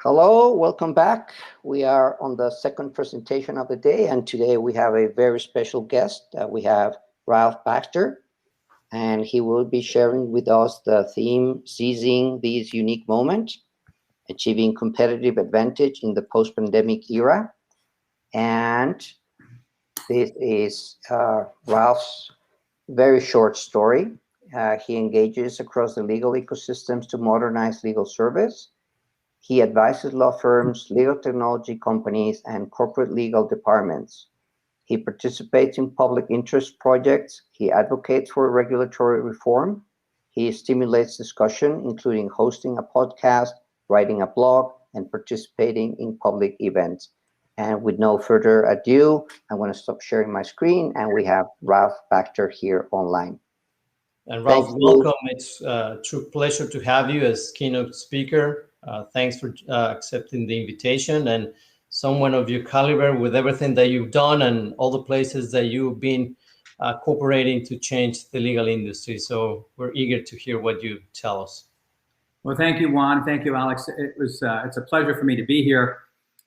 Hello, welcome back. We are on the second presentation of the day, and today we have a very special guest. We have Ralph Baxter, and he will be sharing with us the theme, Seizing These Unique Moments, Achieving Competitive Advantage in the Post-Pandemic Era. And this is Ralph's very short story. He engages across the legal ecosystems to modernize legal service. He advises law firms, legal technology companies, and corporate legal departments. He participates in public interest projects. He advocates for regulatory reform. He stimulates discussion, including hosting a podcast, writing a blog, and participating in public events. And with no further ado, I'm going to stop sharing my screen, and we have Ralph Baxter here online. And Ralph, welcome. It's a true pleasure to have you as keynote speaker. Thanks for accepting the invitation, and someone of your caliber with everything that you've done and all the places that you've been cooperating to change the legal industry. So we're eager to hear what you tell us. Well, thank you, Juan. Thank you, Alex. It's a pleasure for me to be here.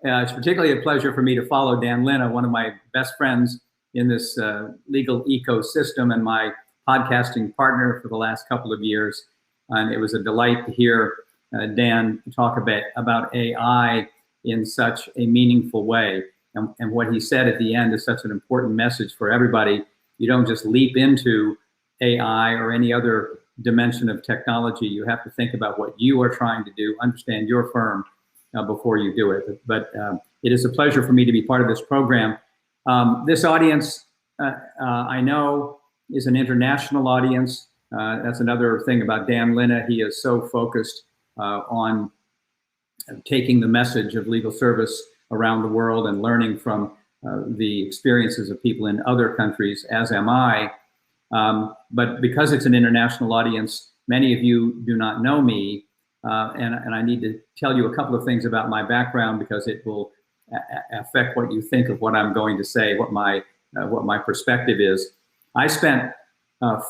It's particularly a pleasure for me to follow Dan Lina, one of my best friends in this legal ecosystem and my podcasting partner for the last couple of years. And it was a delight to hear Dan talk about AI in such a meaningful way. And what he said at the end is such an important message for everybody. You don't just leap into AI or any other dimension of technology. You have to think about what you are trying to do, understand your firm before you do it. But it is a pleasure for me to be part of this program. This audience, I know, is an international audience. That's another thing about Dan Lina. He is so focused on taking the message of legal service around the world and learning from the experiences of people in other countries, as am I. But because it's an international audience, many of you do not know me, and I need to tell you a couple of things about my background because it will affect what you think of what I'm going to say, what my perspective is. I spent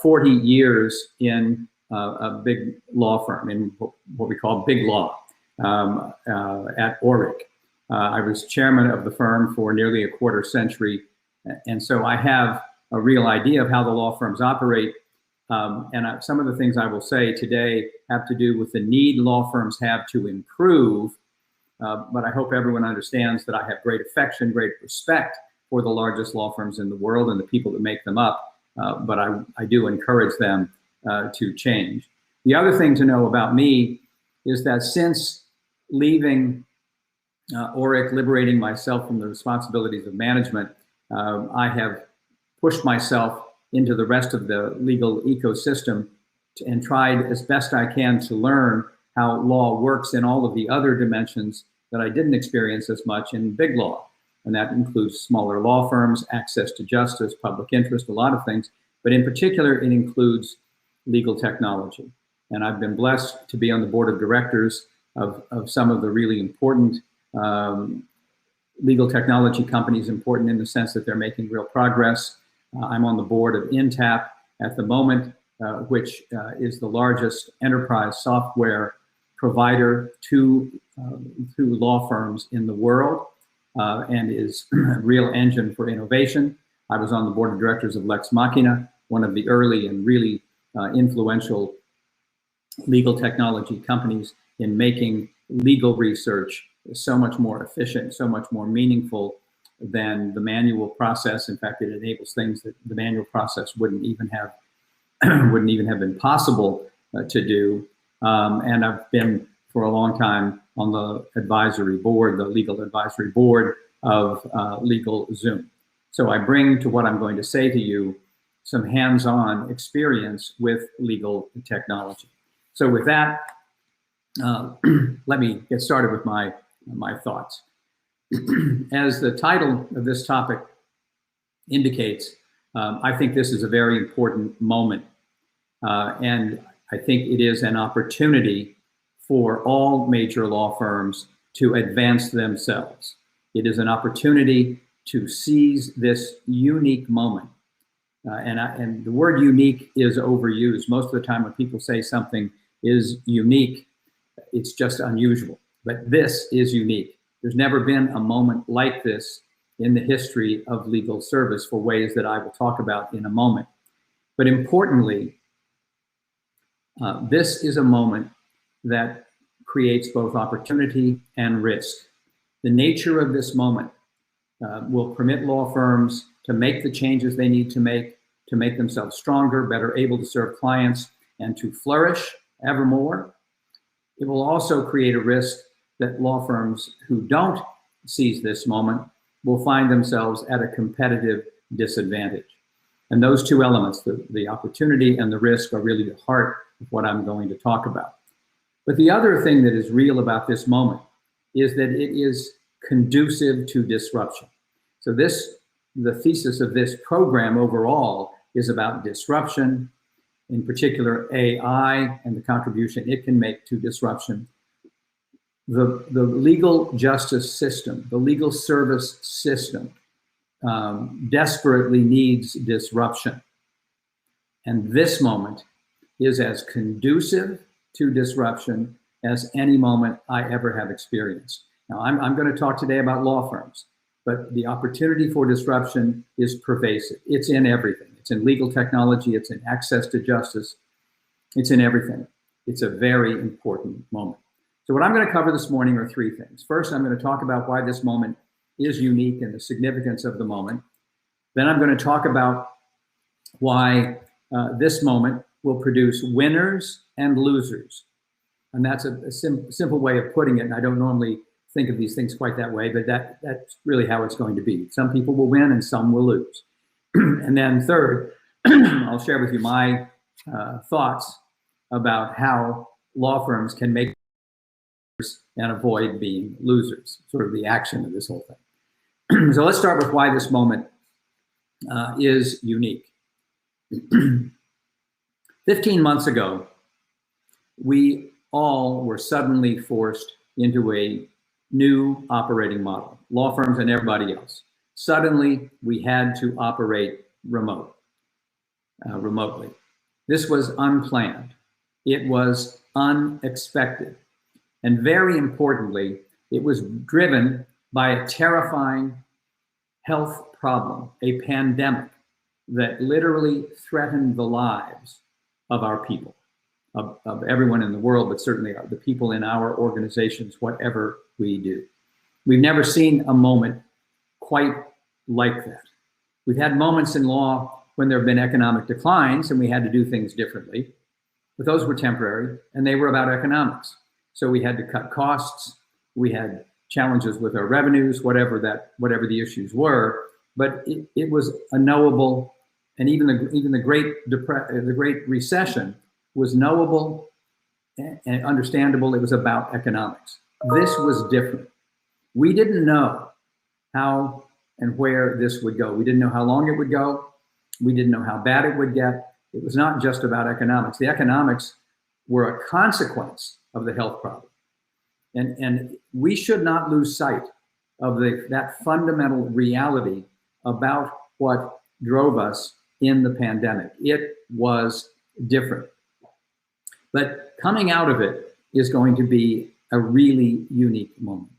40 years in a big law firm, in what we call big law, at Orrick. I was chairman of the firm for nearly a quarter century, and so I have a real idea of how the law firms operate. Some of the things I will say today have to do with the need law firms have to improve, but I hope everyone understands that I have great affection, great respect for the largest law firms in the world and the people that make them up, but I do encourage them to change. The other thing to know about me is that since leaving Orrick, liberating myself from the responsibilities of management, I have pushed myself into the rest of the legal ecosystem and tried as best I can to learn how law works in all of the other dimensions that I didn't experience as much in big law. And that includes smaller law firms, access to justice, public interest, a lot of things. But in particular, it includes legal technology. And I've been blessed to be on the board of directors of some of the really important legal technology companies, important in the sense that they're making real progress. I'm on the board of Intap at the moment, which is the largest enterprise software provider to law firms in the world, and is a real engine for innovation. I was on the board of directors of Lex Machina, one of the early and really influential legal technology companies in making legal research so much more efficient, so much more meaningful than the manual process. In fact, it enables things that the manual process wouldn't even have been possible to do. And I've been for a long time on the advisory board, the legal advisory board of LegalZoom. So I bring to what I'm going to say to you some hands-on experience with legal technology. So with that, let me get started with my thoughts. As the title of this topic indicates, I think this is a very important moment. And I think it is an opportunity for all major law firms to advance themselves. It is an opportunity to seize this unique moment. And the word unique is overused. Most of the time when people say something is unique, it's just unusual. But this is unique. There's never been a moment like this in the history of legal service for ways that I will talk about in a moment. But importantly, this is a moment that creates both opportunity and risk. The nature of this moment will permit law firms to make the changes they need to make themselves stronger, better able to serve clients, and to flourish evermore. It will also create a risk that law firms who don't seize this moment will find themselves at a competitive disadvantage. And those two elements, the opportunity and the risk, are really the heart of what I'm going to talk about. But the other thing that is real about this moment is that it is conducive to disruption. So the thesis of this program overall is about disruption, in particular AI and the contribution it can make to disruption. The legal justice system, the legal service system, desperately needs disruption. And this moment is as conducive to disruption as any moment I ever have experienced. Now, I'm going to talk today about law firms, but the opportunity for disruption is pervasive. It's in everything. It's in legal technology. It's in access to justice. It's in everything. It's a very important moment. So what I'm going to cover this morning are three things. First, I'm going to talk about why this moment is unique and the significance of the moment. Then I'm going to talk about why this moment will produce winners and losers. And that's a simple way of putting it. And I don't normally think of these things quite that way, but that's really how it's going to be. Some people will win and some will lose. And then third, I'll share with you my thoughts about how law firms can make and avoid being losers, sort of the action of this whole thing. So let's start with why this moment is unique. 15 months ago, we all were suddenly forced into a new operating model, law firms and everybody else. Suddenly, we had to operate remotely. This was unplanned. It was unexpected. And very importantly, it was driven by a terrifying health problem, a pandemic that literally threatened the lives of our people, of everyone in the world, but certainly the people in our organizations, whatever we do. We've never seen a moment quite like that. We've had moments in law when there have been economic declines and we had to do things differently, but those were temporary and they were about economics. So we had to cut costs, we had challenges with our revenues, whatever the issues were, but it was a knowable, and even the Great Recession was knowable and understandable. It was about economics. This was different. We didn't know how and where this would go. We didn't know how long it would go. We didn't know how bad it would get. It was not just about economics. The economics were a consequence of the health problem. And we should not lose sight of that fundamental reality about what drove us in the pandemic. It was different. But coming out of it is going to be a really unique moment.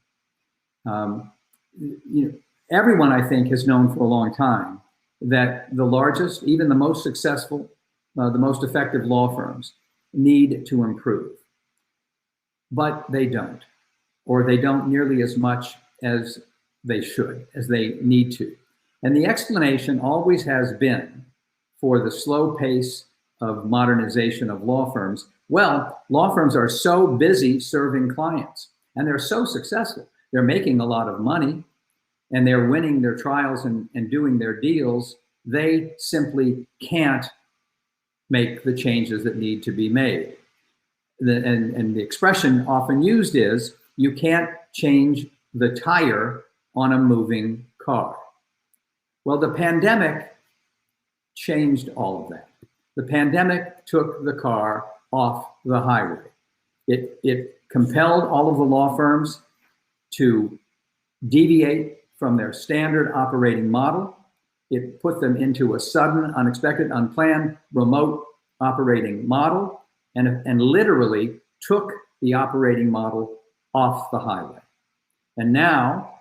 Everyone, I think, has known for a long time that the largest, even the most successful, the most effective law firms need to improve. But they don't, or they don't nearly as much as they should, as they need to. And the explanation always has been for the slow pace of modernization of law firms. Well, law firms are so busy serving clients and they're so successful. They're making a lot of money and they're winning their trials and doing their deals. They simply can't make the changes that need to be made. And the expression often used is, you can't change the tire on a moving car. Well, the pandemic changed all of that. The pandemic took the car off the highway. It compelled all of the law firms to deviate from their standard operating model. It put them into a sudden, unexpected, unplanned, remote operating model, and literally took the operating model off the highway. And now,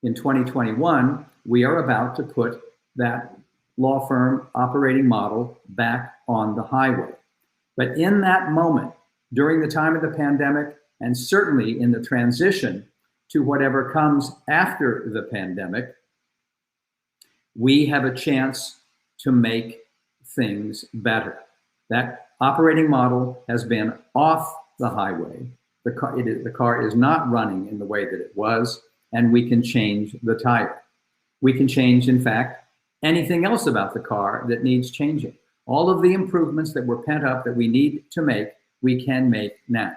in 2021, we are about to put that law firm operating model back on the highway. But in that moment, during the time of the pandemic, and certainly in the transition to whatever comes after the pandemic, we have a chance to make things better. That operating model has been off the highway. The car is not running in the way that it was, and we can change the tire. We can change, in fact, anything else about the car that needs changing. All of the improvements that were pent up that we need to make, we can make now.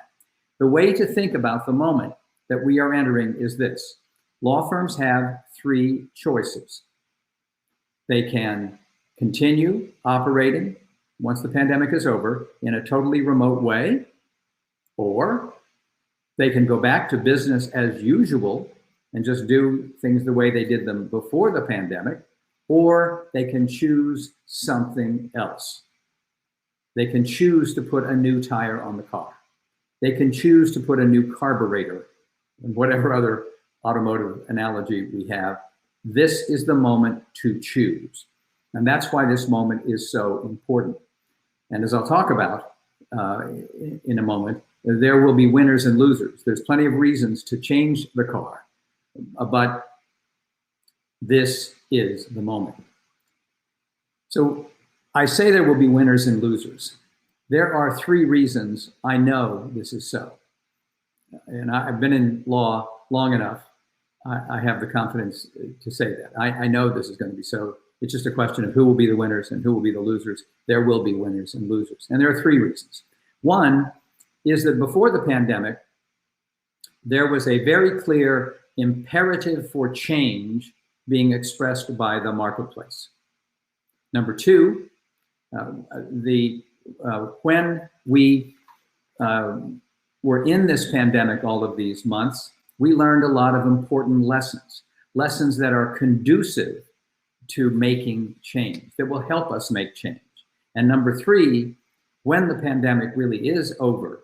The way to think about the moment that we are entering is this. Law firms have three choices. They can continue operating once the pandemic is over in a totally remote way, or they can go back to business as usual and just do things the way they did them before the pandemic, or they can choose something else. They can choose to put a new tire on the car. They can choose to put a new carburetor, and whatever other automotive analogy we have. This is the moment to choose. And that's why this moment is so important. And as I'll talk about in a moment, there will be winners and losers. There's plenty of reasons to change the car, but this is the moment. So I say there will be winners and losers. There are three reasons I know this is so. And I've been in law long enough. I have the confidence to say that. I know this is going to be so. It's just a question of who will be the winners and who will be the losers. There will be winners and losers. And there are three reasons. One is that before the pandemic, there was a very clear imperative for change being expressed by the marketplace. Number two, when we were in this pandemic all of these months, we learned a lot of important lessons that are conducive to making change, that will help us make change. And number three, when the pandemic really is over,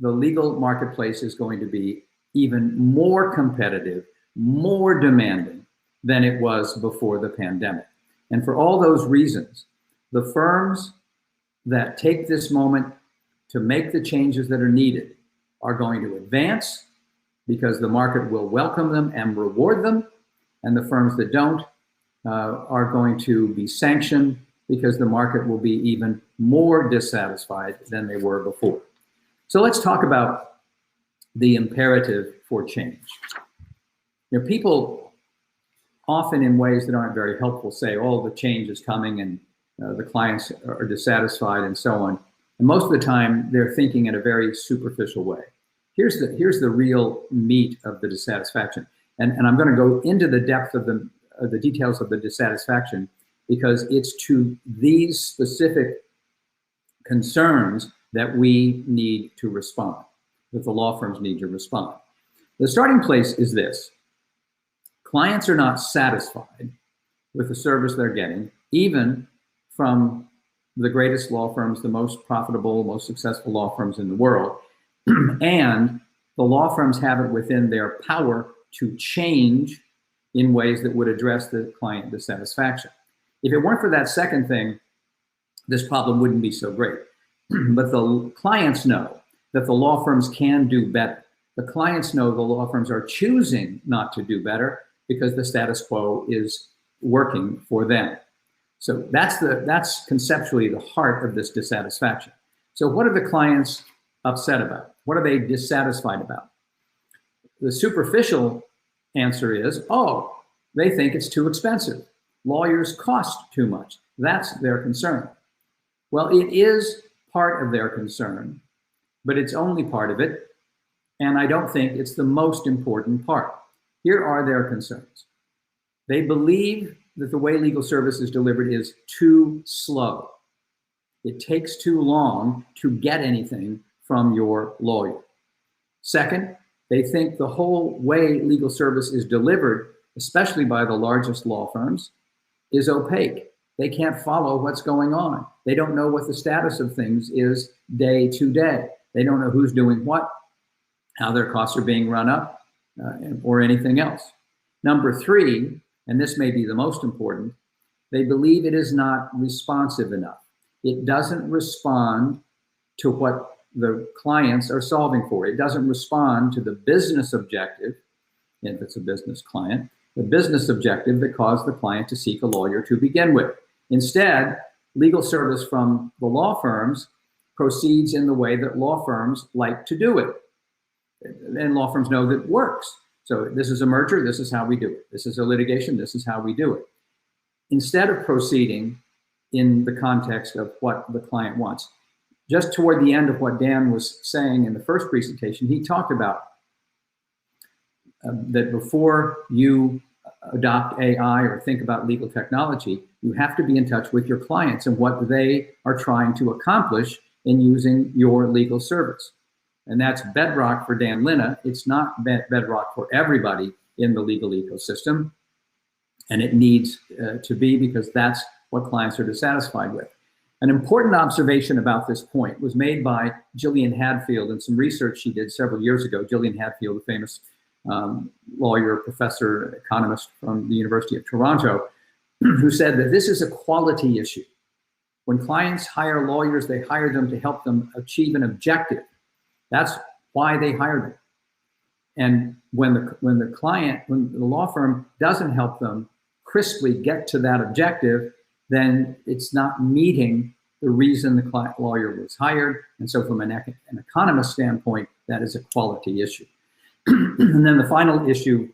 the legal marketplace is going to be even more competitive, more demanding than it was before the pandemic. And for all those reasons, the firms that take this moment to make the changes that are needed are going to advance because the market will welcome them and reward them. And the firms that don't are going to be sanctioned because the market will be even more dissatisfied than they were before. So let's talk about the imperative for change. You know, people often in ways that aren't very helpful say, oh, the change is coming and the clients are dissatisfied and so on. And most of the time they're thinking in a very superficial way. Here's the real meat of the dissatisfaction. And I'm going to go into the depth of the details of the dissatisfaction because it's to these specific concerns that we need to respond, that the law firms need to respond. The starting place is this. Clients are not satisfied with the service they're getting, even from the greatest law firms, the most profitable, most successful law firms in the world. And the law firms have it within their power to change in ways that would address the client dissatisfaction. If it weren't for that second thing, this problem wouldn't be so great. But the clients know that the law firms can do better. The clients know the law firms are choosing not to do better because the status quo is working for them. So that's conceptually the heart of this dissatisfaction. So what are the clients upset about? What are they dissatisfied about? The superficial answer is, oh, they think it's too expensive. Lawyers cost too much. That's their concern. Well, it is part of their concern, but it's only part of it. And I don't think it's the most important part. Here are their concerns. They believe that the way legal service is delivered is too slow. It takes too long to get anything from your lawyer. Second, they think the whole way legal service is delivered, especially by the largest law firms, is opaque. They can't follow what's going on. They don't know what the status of things is day to day. They don't know who's doing what, how their costs are being run up, or anything else. Number three, and this may be the most important, they believe it is not responsive enough. It doesn't respond to what the clients are solving for. It doesn't respond to the business objective, if it's a business client, the business objective that caused the client to seek a lawyer to begin with. Instead, legal service from the law firms proceeds in the way that law firms like to do it. And law firms know that it works. So this is a merger, this is how we do it. This is a litigation, this is how we do it. Instead of proceeding in the context of what the client wants. Just toward the end of what Dan was saying in the first presentation, he talked about that before you adopt AI or think about legal technology, you have to be in touch with your clients and what they are trying to accomplish in using your legal service. And that's bedrock for Dan Linna. It's not bedrock for everybody in the legal ecosystem. And it needs to be, because that's what clients are dissatisfied with. An important observation about this point was made by Gillian Hadfield in some research she did several years ago. Gillian Hadfield, a famous lawyer, professor, economist from the University of Toronto, who said that this is a quality issue. When clients hire lawyers, they hire them to help them achieve an objective. That's why they hire them. And when the law firm doesn't help them crisply get to that objective, then it's not meeting the reason the client lawyer was hired. And so from an economist standpoint, that is a quality issue. And then the final issue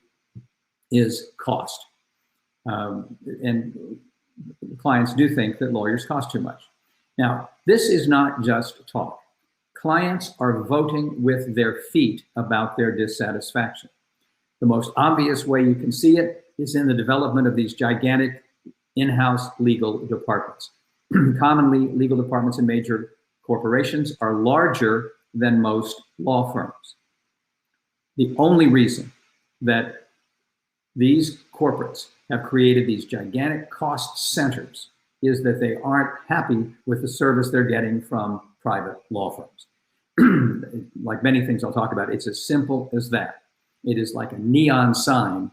is cost. And clients do think that lawyers cost too much. Now, this is not just talk. Clients are voting with their feet about their dissatisfaction. The most obvious way you can see it is in the development of these gigantic in-house legal departments. Commonly, legal departments in major corporations are larger than most law firms. The only reason that these corporates have created these gigantic cost centers is that they aren't happy with the service they're getting from private law firms. Like many things I'll talk about, it's as simple as that. It is like a neon sign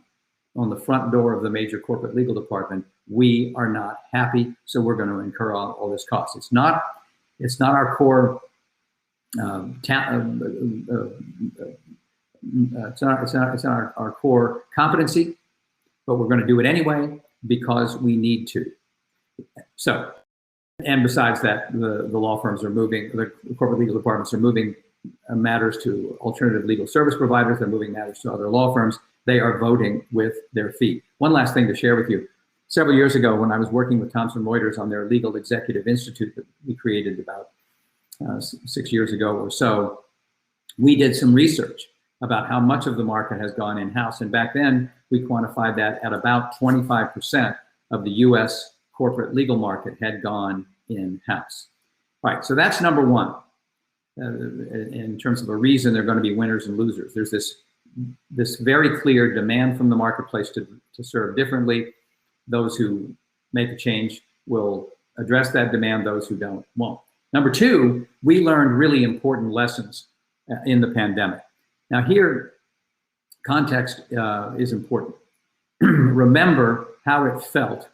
on the front door of the major corporate legal department. We are not happy, so we're going to incur all this cost. It's not our core it's not our core competency, but we're going to do it anyway because we need to. So, and besides that, the law firms are moving, the corporate legal departments are moving matters to alternative legal service providers. They're moving matters to other law firms. They are voting with their feet. One last thing to share with you. Several years ago, when I was working with Thomson Reuters on their Legal Executive Institute that we created about 6 years ago or so, we did some research about how much of the market has gone in-house. And back then, we quantified that at about 25% of the US corporate legal market had gone in-house. All right, so that's number one. In terms of a reason, they're going to be winners and losers. There's this very clear demand from the marketplace to serve differently. Those who make a change will address that demand. Those who don't, won't. Number two, we learned really important lessons in the pandemic. Now here, context is important. Remember how it felt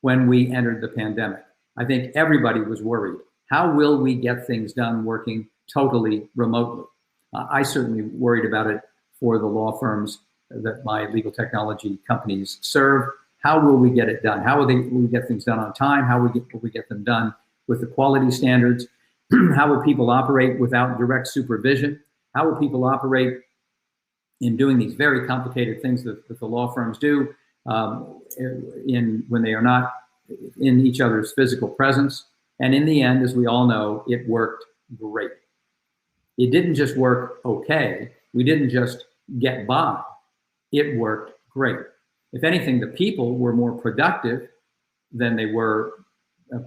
when we entered the pandemic. I think everybody was worried. How will we get things done working totally remotely? I certainly worried about it for the law firms that my legal technology companies serve. How will we get it done? How will we get things done on time? How will we get them done with the quality standards? How will people operate without direct supervision? How will people operate in doing these very complicated things that the law firms do when they are not in each other's physical presence? And in the end, as we all know, it worked great. It didn't just work okay. We didn't just get by. It worked great. If anything, the people were more productive than they were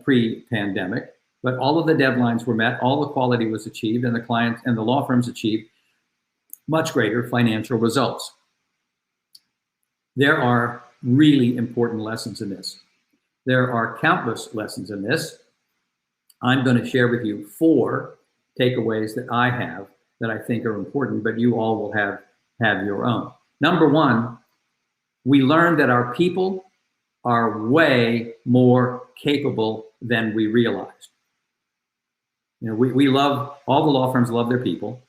pre-pandemic, but all of the deadlines were met, all the quality was achieved, and the clients and the law firms achieved much greater financial results. There are really important lessons in this. There are countless lessons in this. I'm going to share with you 4 takeaways that I have that I think are important, but you all will have your own. Number one, we learned that our people are way more capable than we realized. You know, we love, all the law firms love their people,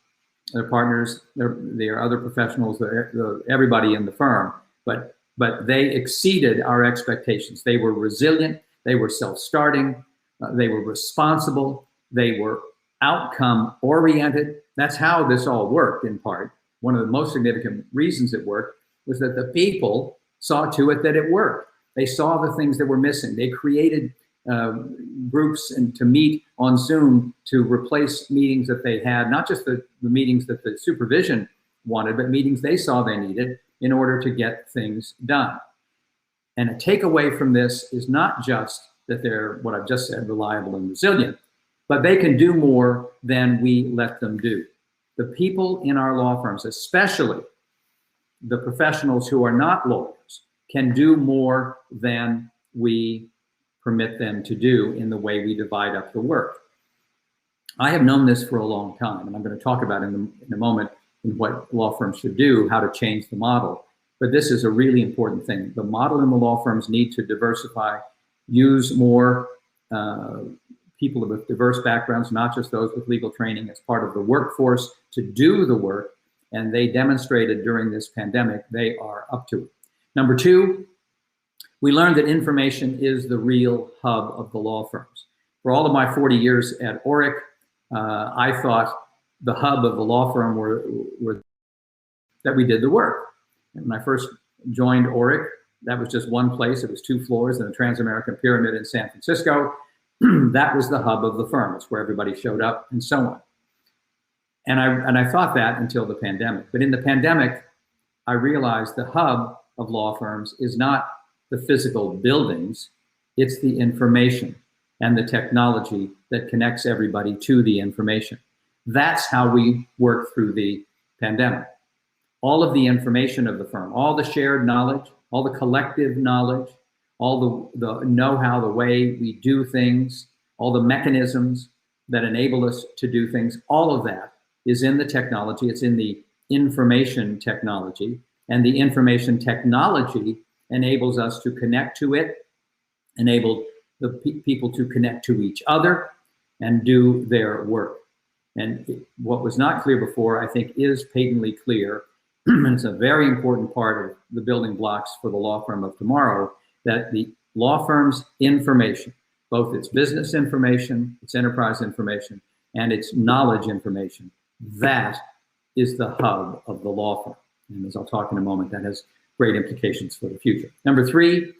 their partners, their other professionals, everybody in the firm, but they exceeded our expectations. They were resilient, they were self-starting, they were responsible, they were outcome-oriented. That's how this all worked in part. One of the most significant reasons it worked was that the people saw to it that it worked. They saw the things that were missing. They created groups and to meet on Zoom to replace meetings that they had, not just the meetings that the supervision wanted, but meetings they saw they needed in order to get things done. And a takeaway from this is not just that they're, what I've just said, reliable and resilient, but they can do more than we let them do. The people in our law firms, especially the professionals who are not lawyers, can do more than we permit them to do in the way we divide up the work. I have known this for a long time, and I'm going to talk about in a moment in what law firms should do, how to change the model. But this is a really important thing. The model in the law firms need to diversify, use more people with diverse backgrounds, not just those with legal training, as part of the workforce to do the work. And they demonstrated during this pandemic, they are up to it. Number two, we learned that information is the real hub of the law firms. For all of my 40 years at Orrick, I thought the hub of the law firm were that we did the work. And when I first joined Orrick, that was just one place. It was 2 floors in the Trans-American Pyramid in San Francisco. That was the hub of the firm. It's where everybody showed up and so on. And I thought that until the pandemic. But in the pandemic, I realized the hub of law firms is not the physical buildings, it's the information and the technology that connects everybody to the information. That's how we work through the pandemic. All of the information of the firm, all the shared knowledge, all the collective knowledge, all the know-how, the way we do things, all the mechanisms that enable us to do things, all of that is in the technology. It's in the information technology, and the information technology enables us to connect to it, enable the people to connect to each other and do their work. And what was not clear before, I think, is patently clear. And it's a very important part of the building blocks for the law firm of tomorrow, that the law firm's information, both its business information, its enterprise information, and its knowledge information, that is the hub of the law firm. And as I'll talk in a moment, that has great implications for the future. Number three,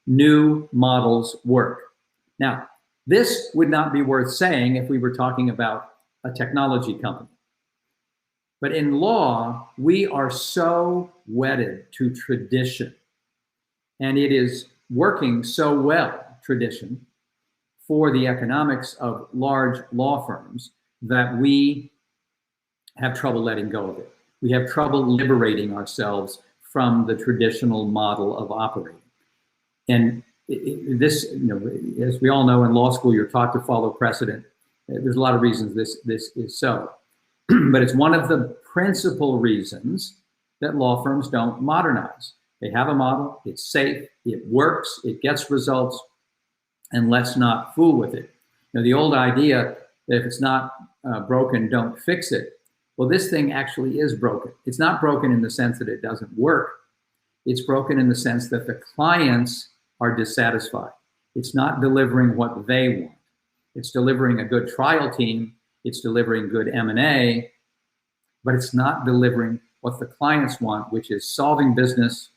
new models work. Now, this would not be worth saying if we were talking about a technology company. But in law, we are so wedded to tradition, and it is working so well, tradition, for the economics of large law firms that we have trouble letting go of it. We have trouble liberating ourselves from the traditional model of operating. And this, you know, as we all know, in law school, you're taught to follow precedent. There's a lot of reasons this is so. But it's one of the principal reasons that law firms don't modernize. They have a model, it's safe, it works, it gets results, and let's not fool with it. You know, the old idea that if it's not broken, don't fix it. Well, this thing actually is broken. It's not broken in the sense that it doesn't work. It's broken in the sense that the clients are dissatisfied. It's not delivering what they want. It's delivering a good trial team. It's delivering good M&A, but it's not delivering what the clients want, which is solving business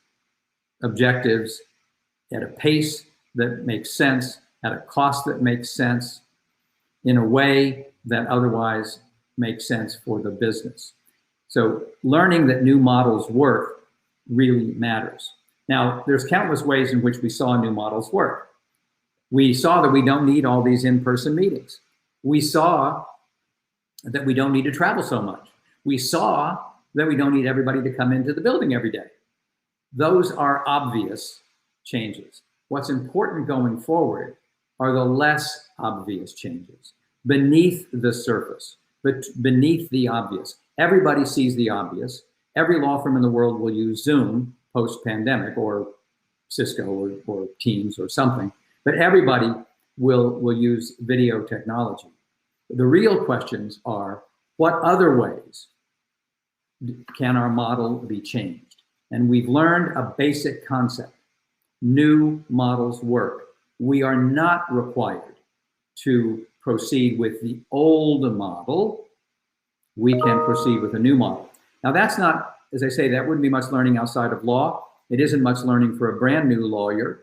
objectives at a pace that makes sense, at a cost that makes sense, in a way that otherwise makes sense for the business. So learning that new models work really matters. Now, there's countless ways in which we saw new models work. We saw that we don't need all these in-person meetings. We saw that we don't need to travel so much. We saw that we don't need everybody to come into the building every day. Those are obvious changes. What's important going forward are the less obvious changes beneath the surface, but beneath the obvious. Everybody sees the obvious. Every law firm in the world will use Zoom post-pandemic, or Cisco or Teams or something, but everybody will use video technology. The real questions are, what other ways can our model be changed? And we've learned a basic concept. New models work. We are not required to proceed with the old model. We can proceed with a new model. Now that's not, as I say, that wouldn't be much learning outside of law. It isn't much learning for a brand new lawyer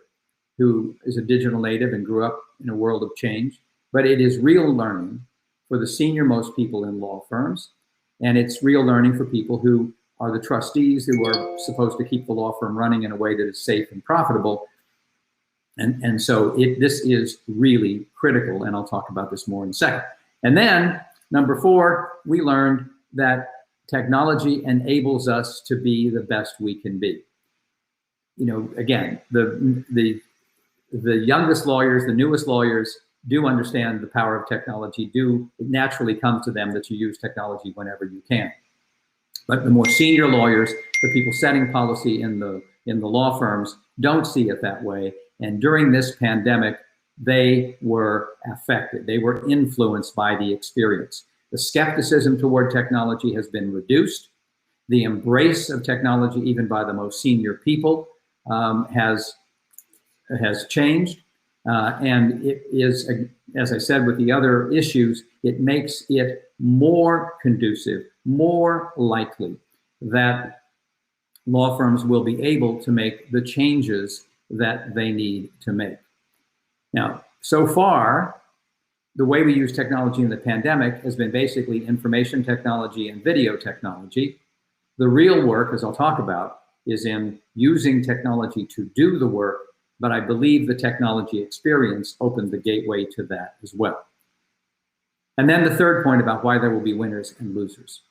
who is a digital native and grew up in a world of change, but it is real learning for the senior most people in law firms. And it's real learning for people who are the trustees, who are supposed to keep the law firm running in a way that is safe and profitable. And so this is really critical, and I'll talk about this more in a second. And then, number 4, we learned that technology enables us to be the best we can be. You know, again, the youngest lawyers, the newest lawyers do understand the power of technology, it naturally comes to them that you use technology whenever you can. But the more senior lawyers, the people setting policy in the law firms, don't see it that way. And during this pandemic, they were affected. They were influenced by the experience. The skepticism toward technology has been reduced. The embrace of technology, even by the most senior people, has changed. And it is, as I said, with the other issues, it makes it more conducive, more likely that law firms will be able to make the changes that they need to make. Now, so far, the way we use technology in the pandemic has been basically information technology and video technology. The real work, as I'll talk about, is in using technology to do the work, but I believe the technology experience opened the gateway to that as well. And then the third point about why there will be winners and losers.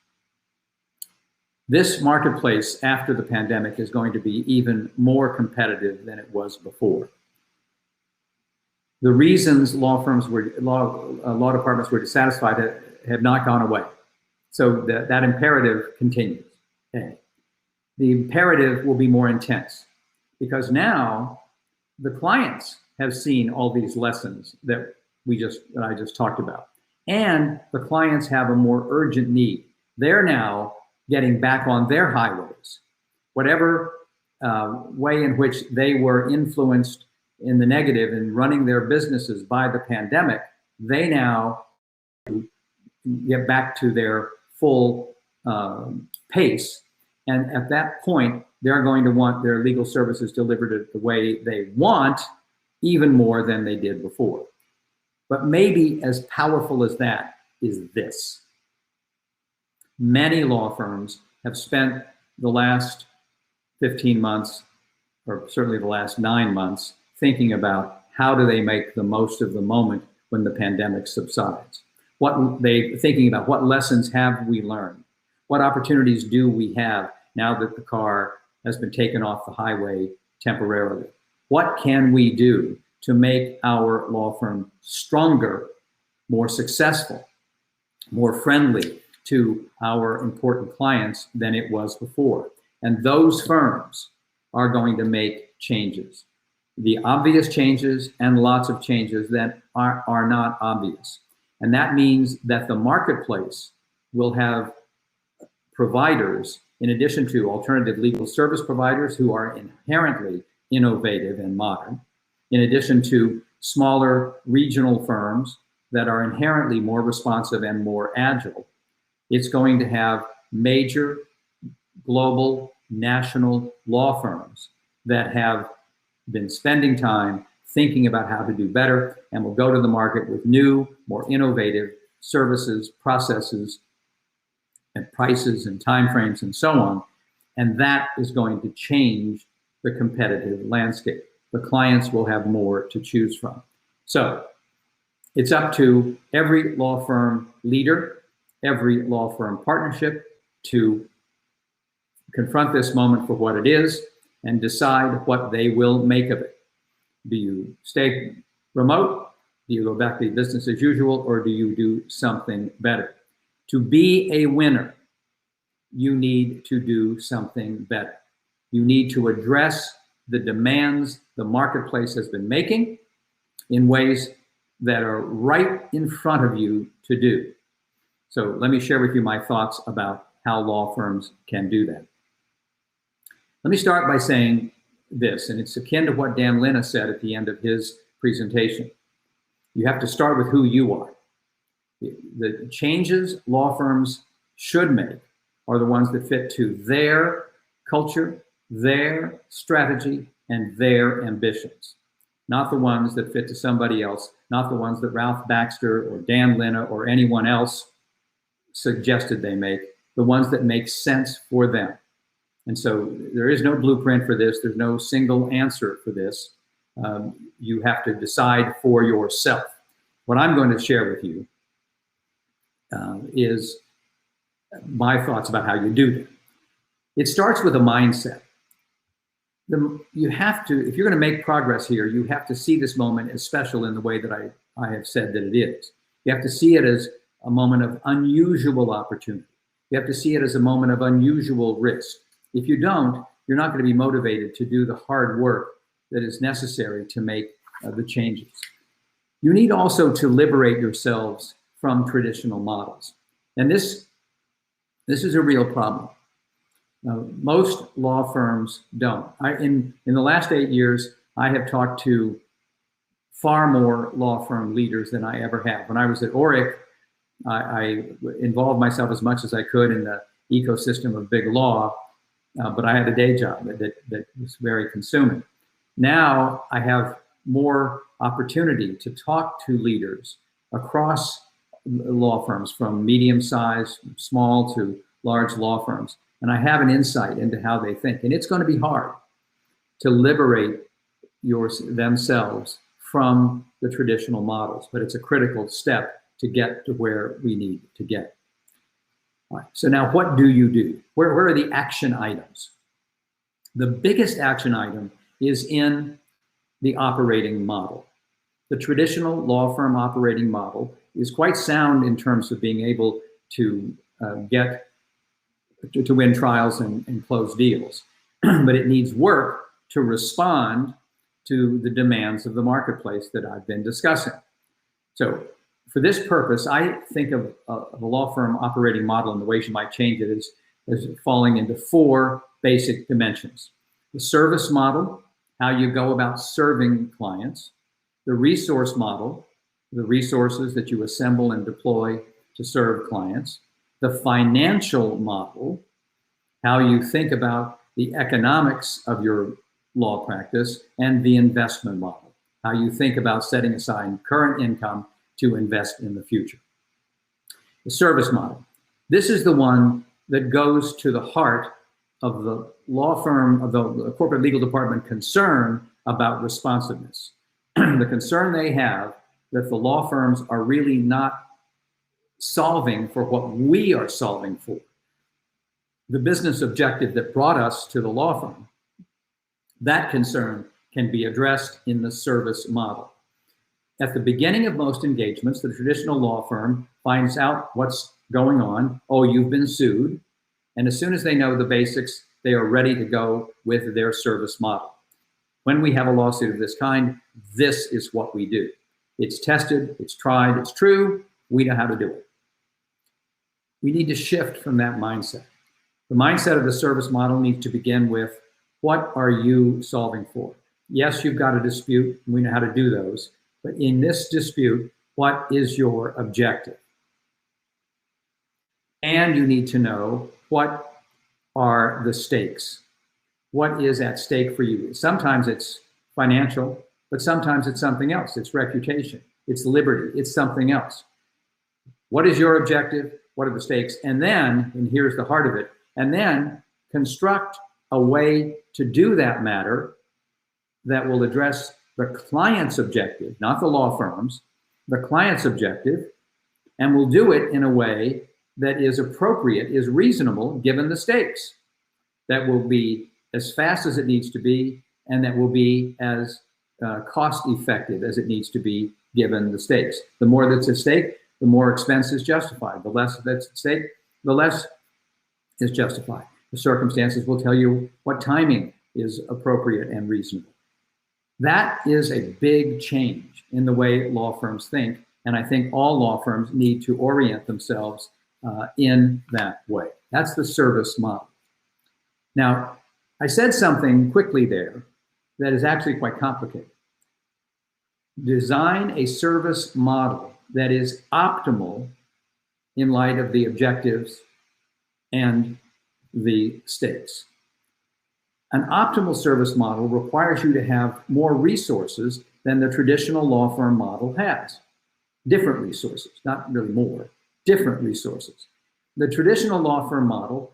This marketplace after the pandemic is going to be even more competitive than it was before. The reasons law departments were dissatisfied have not gone away. So that imperative continues. Okay. The imperative will be more intense because now the clients have seen all these lessons that I just talked about. And the clients have a more urgent need. They're now getting back on their highways. Whatever way in which they were influenced in the negative in running their businesses by the pandemic, they now get back to their full pace. And at that point, they're going to want their legal services delivered the way they want, even more than they did before. But maybe as powerful as that is this. Many law firms have spent the last 15 months, or certainly the last 9 months, thinking about how do they make the most of the moment when the pandemic subsides. Thinking about what lessons have we learned? What opportunities do we have now that the car has been taken off the highway temporarily? What can we do to make our law firm stronger, more successful, more friendly to our important clients than it was before? And those firms are going to make changes. The obvious changes and lots of changes that are not obvious. And that means that the marketplace will have providers, in addition to alternative legal service providers who are inherently innovative and modern, in addition to smaller regional firms that are inherently more responsive and more agile. It's going to have major global national law firms that have been spending time thinking about how to do better and will go to the market with new, more innovative services, processes, and prices and timeframes and so on. And that is going to change the competitive landscape. The clients will have more to choose from. So it's up to every law firm leader, every law firm partnership to confront this moment for what it is and decide what they will make of it. Do you stay remote? Do you go back to business as usual, or do you do something better? To be a winner, you need to do something better. You need to address the demands the marketplace has been making in ways that are right in front of you to do. So let me share with you my thoughts about how law firms can do that. Let me start by saying this, and it's akin to what Dan Lina said at the end of his presentation. You have to start with who you are. The changes law firms should make are the ones that fit to their culture, their strategy, and their ambitions, not the ones that fit to somebody else, not the ones that Ralph Baxter or Dan Lina or anyone else suggested they make, the ones that make sense for them. And so there is no blueprint for this. There's no single answer for this. You have to decide for yourself. What I'm going to share with you is my thoughts about how you do that. It starts with a mindset. You have to, if you're going to make progress here, you have to see this moment as special in the way that I have said that it is. You have to see it as a moment of unusual opportunity. You have to see it as a moment of unusual risk. If you don't, you're not going to be motivated to do the hard work that is necessary to make the changes. You need also to liberate yourselves from traditional models. And this is a real problem. Most law firms don't. In the last 8 years, I have talked to far more law firm leaders than I ever have. When I was at Oric, I involved myself as much as I could in the ecosystem of big law, but I had a day job that was very consuming. Now I have more opportunity to talk to leaders across law firms, from medium-sized, small to large law firms. And I have an insight into how they think. And it's going to be hard to liberate themselves from the traditional models, but it's a critical step to get to where we need to get. All right, so now what do you do? Where are the action items? The biggest action item is in the operating model. The traditional law firm operating model is quite sound in terms of being able to to win trials and close deals. But it needs work to respond to the demands of the marketplace that I've been discussing. So for this purpose, I think of a law firm operating model, and the ways you might change it is falling into 4 basic dimensions. The service model, how you go about serving clients. The resource model, the resources that you assemble and deploy to serve clients. The financial model, how you think about the economics of your law practice. And the investment model, how you think about setting aside current income to invest in the future. The service model. This is the one that goes to the heart of the law firm, of the corporate legal department concern about responsiveness. The concern they have that the law firms are really not solving for what we are solving for. The business objective that brought us to the law firm, that concern can be addressed in the service model. At the beginning of most engagements, the traditional law firm finds out what's going on. Oh, you've been sued. And as soon as they know the basics, they are ready to go with their service model. When we have a lawsuit of this kind, this is what we do. It's tested, it's tried, it's true. We know how to do it. We need to shift from that mindset. The mindset of the service model needs to begin with, what are you solving for? Yes, you've got a dispute. We know how to do those. But in this dispute, what is your objective? And you need to know, what are the stakes? What is at stake for you? Sometimes it's financial, but sometimes it's something else. It's reputation, it's liberty, it's something else. What is your objective? What are the stakes? And then, and here's the heart of it, and then construct a way to do that matter that will address the client's objective, not the law firm's, the client's objective, and will do it in a way that is appropriate, is reasonable, given the stakes. That will be as fast as it needs to be, and that will be as cost effective as it needs to be, given the stakes. The more that's at stake, the more expense is justified. The less that's at stake, the less is justified. The circumstances will tell you what timing is appropriate and reasonable. That is a big change in the way law firms think, and I think all law firms need to orient themselves in that way. That's the service model. Now, I said something quickly there that is actually quite complicated. Design a service model that is optimal in light of the objectives and the stakes. An optimal service model requires you to have more resources than the traditional law firm model has. Different resources, not really more, different resources. The traditional law firm model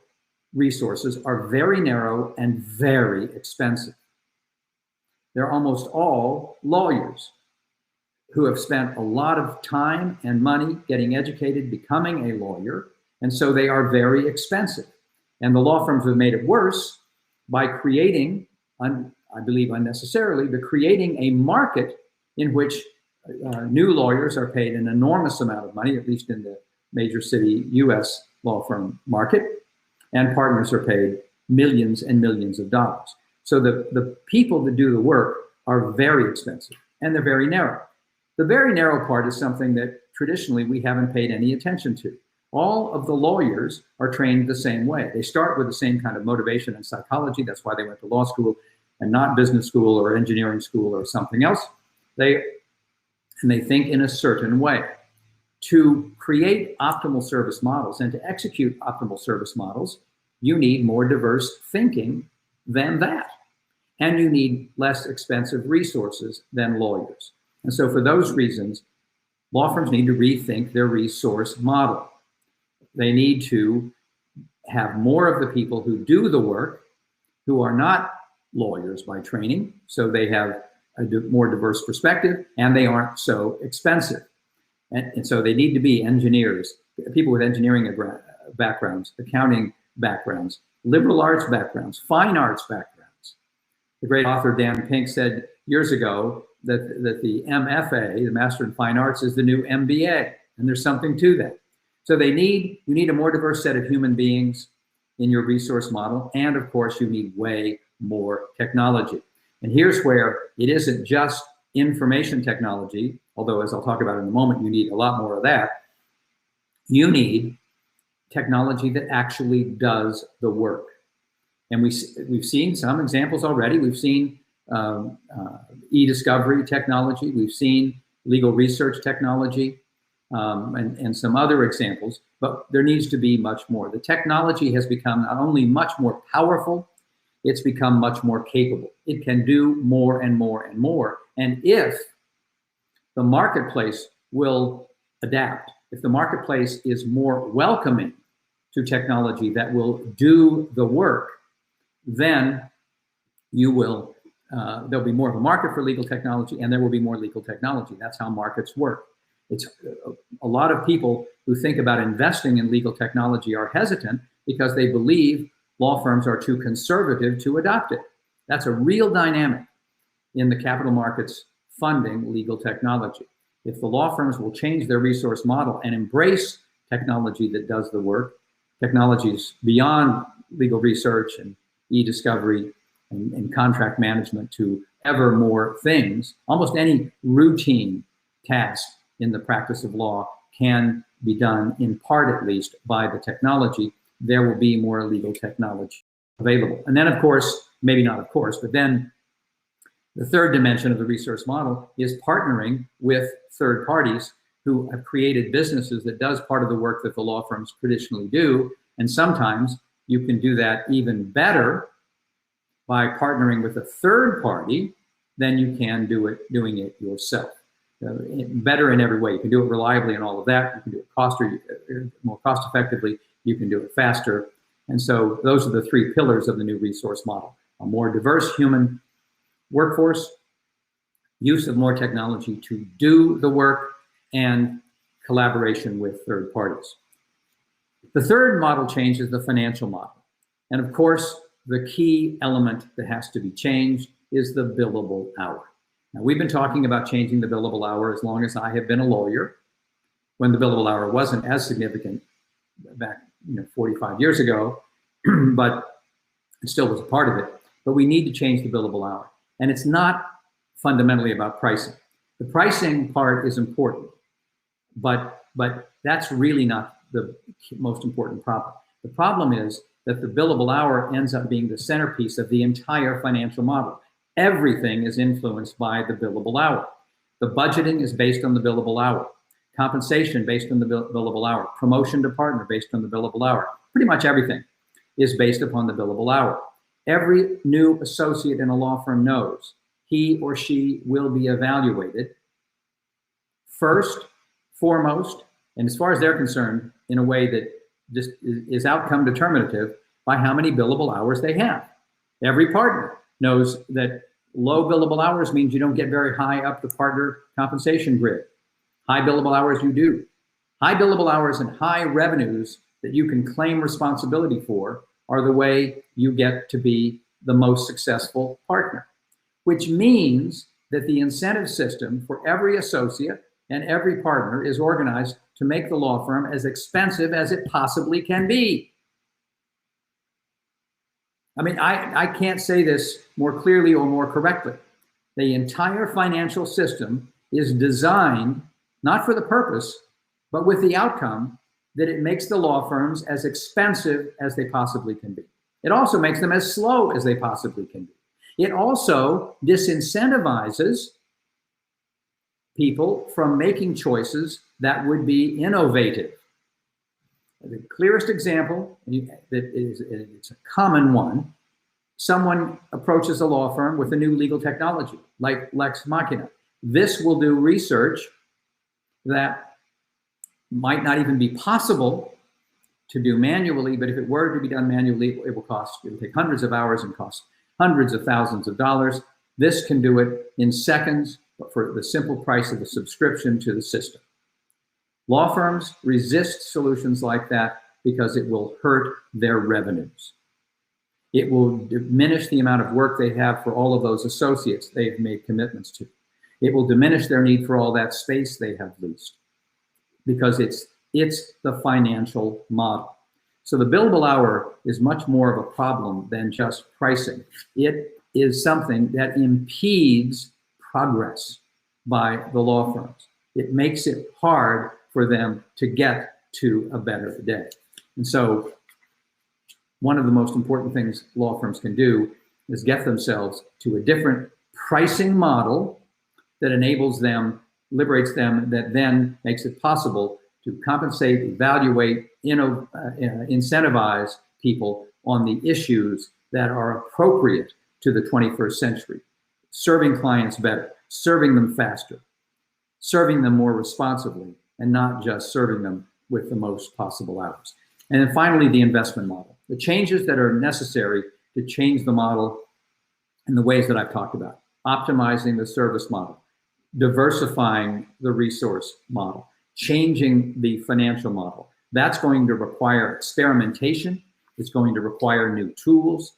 resources are very narrow and very expensive. They're almost all lawyers who have spent a lot of time and money getting educated, becoming a lawyer, and so they are very expensive. And the law firms have made it worse by creating, I believe unnecessarily, but creating a market in which new lawyers are paid an enormous amount of money, at least in the major city US law firm market, and partners are paid millions and millions of dollars. So the people that do the work are very expensive, and they're very narrow. The very narrow part is something that traditionally we haven't paid any attention to. All of the lawyers are trained the same way. They start with the same kind of motivation and psychology. That's why they went to law school and not business school or engineering school or something else. They think in a certain way. To create optimal service models and to execute optimal service models, you need more diverse thinking than that. And you need less expensive resources than lawyers. And so for those reasons, law firms need to rethink their resource model. They need to have more of the people who do the work who are not lawyers by training, so they have a more diverse perspective and they aren't so expensive. And so they need to be engineers, people with engineering backgrounds, accounting backgrounds, liberal arts backgrounds, fine arts backgrounds. The great author Dan Pink said years ago that the MFA, the Master in Fine Arts, is the new MBA, and there's something to that. So you need a more diverse set of human beings in your resource model, and of course you need way more technology. And here's where it isn't just information technology, although as I'll talk about in a moment, you need a lot more of that. You need technology that actually does the work. And we've seen some examples already. We've seen e-discovery technology. We've seen legal research technology and some other examples, but there needs to be much more. The technology has become not only much more powerful, it's become much more capable. It can do more and more and more. And if the marketplace will adapt, if the marketplace is more welcoming to technology that will do the work, then you will, there'll be more of a market for legal technology and there will be more legal technology. That's how markets work. It's a lot of people who think about investing in legal technology are hesitant because they believe law firms are too conservative to adopt it. That's a real dynamic in the capital markets funding legal technology. If the law firms will change their resource model and embrace technology that does the work, technologies beyond legal research and e-discovery and contract management to ever more things, almost any routine task in the practice of law can be done, in part at least, by the technology. There will be more legal technology available. And then, of course, maybe not of course, but then the third dimension of the resource model is partnering with third parties who have created businesses that does part of the work that the law firms traditionally do. And sometimes you can do that even better by partnering with a third party than you can doing it yourself. Better in every way. You can do it reliably and all of that. You can do it more cost effectively. You can do it faster. And so those are the three pillars of the new resource model: a more diverse human workforce, use of more technology to do the work, and collaboration with third parties. The third model change is the financial model. And of course, the key element that has to be changed is the billable hour. Now, we've been talking about changing the billable hour as long as I have been a lawyer. when the billable hour wasn't as significant back 45 years ago, but it still was a part of it. But we need to change the billable hour. And it's not fundamentally about pricing. The pricing part is important, but that's really not the most important problem. The problem is that the billable hour ends up being the centerpiece of the entire financial model. Everything is influenced by the billable hour. The budgeting is based on the billable hour. Compensation based on the billable hour. Promotion to partner based on the billable hour. Pretty much everything is based upon the billable hour. Every new associate in a law firm knows he or she will be evaluated first, foremost, and as far as they're concerned, in a way that just is outcome determinative by how many billable hours they have. Every partner knows that low billable hours means you don't get very high up the partner compensation grid. High billable hours you do. High billable hours and high revenues that you can claim responsibility for are the way you get to be the most successful partner, which means that the incentive system for every associate and every partner is organized to make the law firm as expensive as it possibly can be. I mean, I can't say this more clearly or more correctly. The entire financial system is designed not for the purpose, but with the outcome that it makes the law firms as expensive as they possibly can be. It also makes them as slow as they possibly can be. It also disincentivizes people from making choices that would be innovative. The clearest example, it's a common one, someone approaches a law firm with a new legal technology, like Lex Machina. This will do research that might not even be possible to do manually, but if it were to be done manually, it will take hundreds of hours and cost hundreds of thousands of dollars. This can do it in seconds for the simple price of a subscription to the system. Law firms resist solutions like that because it will hurt their revenues. It will diminish the amount of work they have for all of those associates they've made commitments to. It will diminish their need for all that space they have leased, because it's the financial model. So the billable hour is much more of a problem than just pricing. It is something that impedes progress by the law firms. It makes it hard for them to get to a better day. And so one of the most important things law firms can do is get themselves to a different pricing model that enables them, liberates them, that then makes it possible to compensate, evaluate, incentivize people on the issues that are appropriate to the 21st century. Serving clients better, serving them faster, serving them more responsibly, and not just serving them with the most possible hours. And then finally, the investment model. The changes that are necessary to change the model in the ways that I've talked about. Optimizing the service model, diversifying the resource model, changing the financial model. That's going to require experimentation. It's going to require new tools,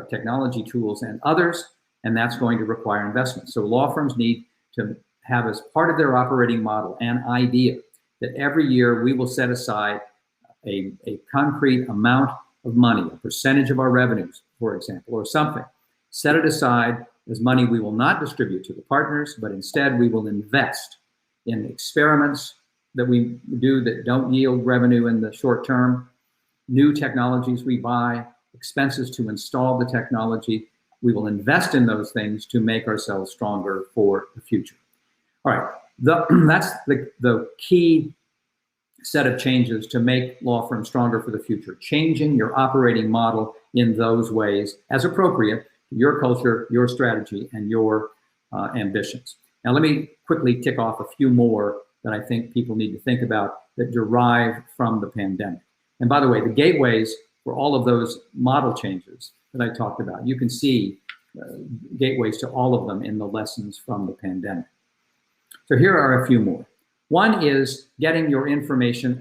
technology tools and others, and that's going to require investment. So law firms need to have as part of their operating model an idea that every year we will set aside a concrete amount of money, a percentage of our revenues, for example, or something. Set it aside as money we will not distribute to the partners, but instead we will invest in experiments that we do that don't yield revenue in the short term, new technologies we buy, expenses to install the technology. We will invest in those things to make ourselves stronger for the future. All right, that's the key set of changes to make law firms stronger for the future. Changing your operating model in those ways as appropriate to your culture, your strategy, and your ambitions. Now, let me quickly tick off a few more that I think people need to think about that derive from the pandemic. And by the way, the gateways for all of those model changes that I talked about, you can see gateways to all of them in the lessons from the pandemic. So here are a few more. One is getting your information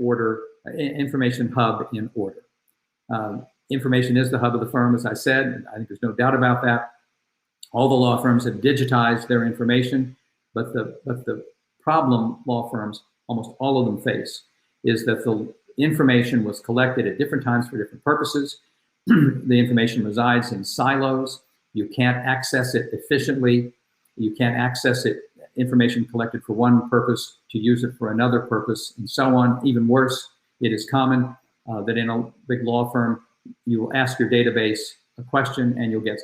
hub in order. Information is the hub of the firm, as I said, and I think there's no doubt about that. All the law firms have digitized their information, but the problem law firms almost all of them face, is that the information was collected at different times for different purposes. The information resides in silos. You can't access it efficiently. You can't access it, information collected for one purpose, to use it for another purpose, and so on. Even worse, it is common that in a big law firm, you will ask your database a question and you'll get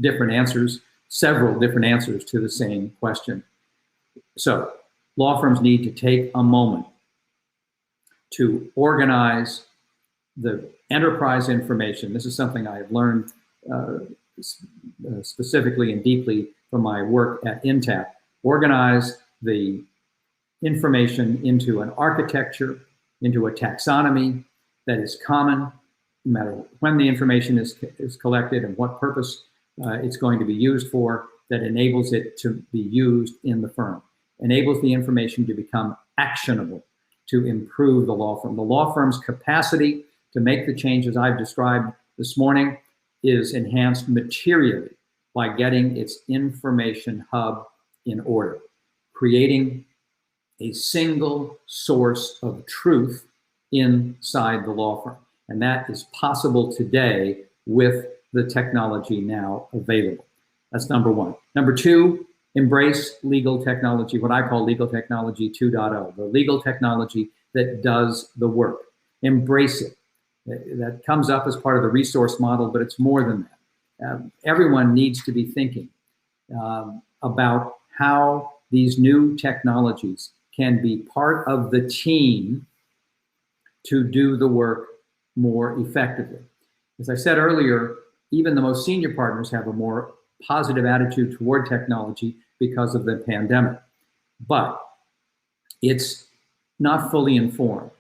different answers, several different answers to the same question. So law firms need to take a moment to organize the enterprise information. This is something I have learned specifically and deeply from my work at Intapp. Organize the information into an architecture, into a taxonomy that is common, no matter when the information is collected and what purpose it's going to be used for, that enables it to be used in the firm, enables the information to become actionable, to improve the law firm. The law firm's capacity to make the changes I've described this morning is enhanced materially by getting its information hub in order, creating a single source of truth inside the law firm. And that is possible today with the technology now available. That's number one. Number two, embrace legal technology, what I call legal technology 2.0, the legal technology that does the work. Embrace it. That comes up as part of the resource model, but it's more than that. Everyone needs to be thinking about how these new technologies can be part of the team to do the work more effectively. As I said earlier, even the most senior partners have a more positive attitude toward technology because of the pandemic, but it's not fully informed.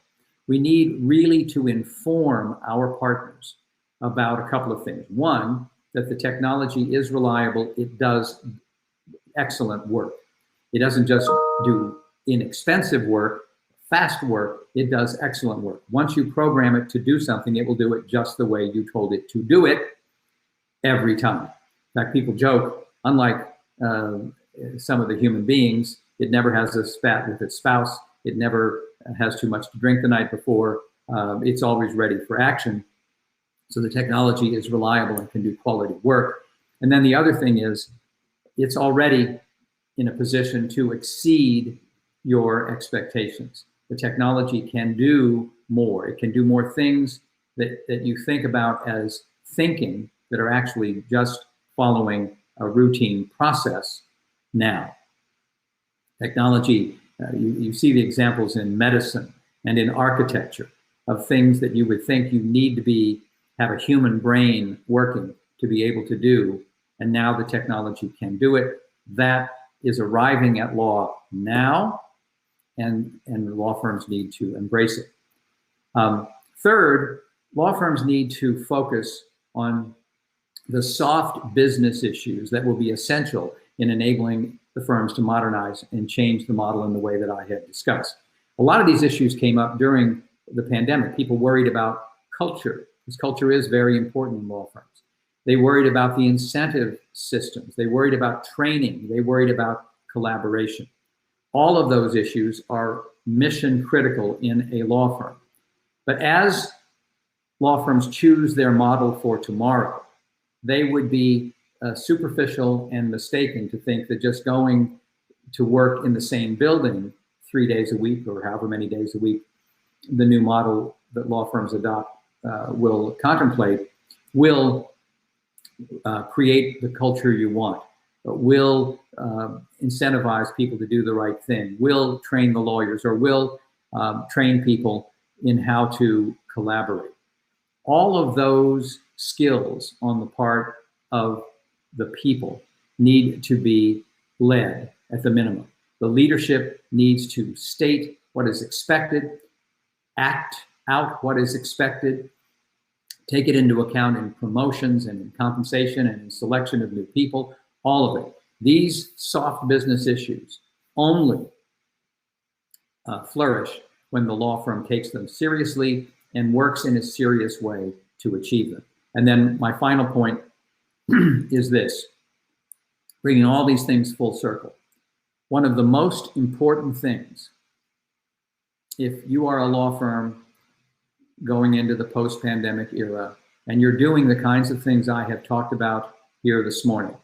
We need really to inform our partners about a couple of things. One, that the technology is reliable, it does excellent work. It doesn't just do inexpensive work, fast work, it does excellent work. Once you program it to do something, it will do it just the way you told it to do it every time. In fact, people joke, unlike some of the human beings, it never has a spat with its spouse, it never has too much to drink the night before, it's always ready for action. So the technology is reliable and can do quality work. And then the other thing is, it's already in a position to exceed your expectations. The technology can do more. It can do more things that you think about as thinking that are actually just following a routine process now. Technology, you see the examples in medicine and in architecture of things that you would think you need to have a human brain working to be able to do, and now the technology can do it. That is arriving at law now, and law firms need to embrace it. Third, law firms need to focus on the soft business issues that will be essential in enabling the firms to modernize and change the model in the way that I had discussed. A lot of these issues came up during the pandemic. People worried about culture, because culture is very important in law firms. They worried about the incentive systems. They worried about training. They worried about collaboration. All of those issues are mission critical in a law firm. But as law firms choose their model for tomorrow, they would be superficial and mistaken to think that just going to work in the same building 3 days a week or however many days a week the new model that law firms adopt will contemplate will create the culture you want, will incentivize people to do the right thing, will train the lawyers, or will train people in how to collaborate. All of those skills on the part of the people need to be led at the minimum. The leadership needs to state what is expected, act out what is expected, take it into account in promotions and in compensation and in selection of new people, all of it. These soft business issues only flourish when the law firm takes them seriously and works in a serious way to achieve them. And then my final point is this, bringing all these things full circle. One of the most important things if you are a law firm going into the post-pandemic era, and you're doing the kinds of things I have talked about here this morning,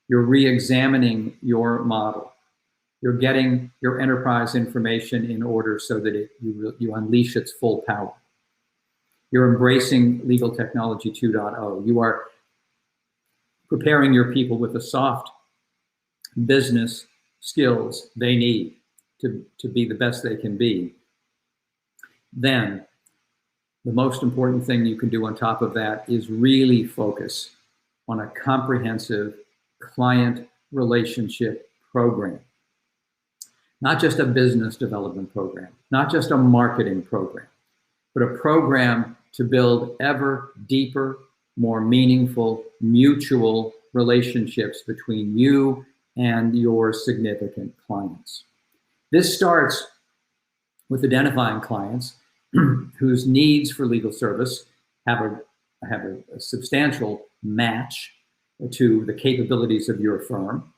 you're re-examining your model, you're getting your enterprise information in order so that you unleash its full power. You're embracing legal technology 2.0. You are preparing your people with the soft business skills they need to be the best they can be. Then the most important thing you can do on top of that is really focus on a comprehensive client relationship program. Not just a business development program, not just a marketing program, but a program to build ever deeper, more meaningful, mutual relationships between you and your significant clients. This starts with identifying clients whose needs for legal service have a substantial match to the capabilities of your firm.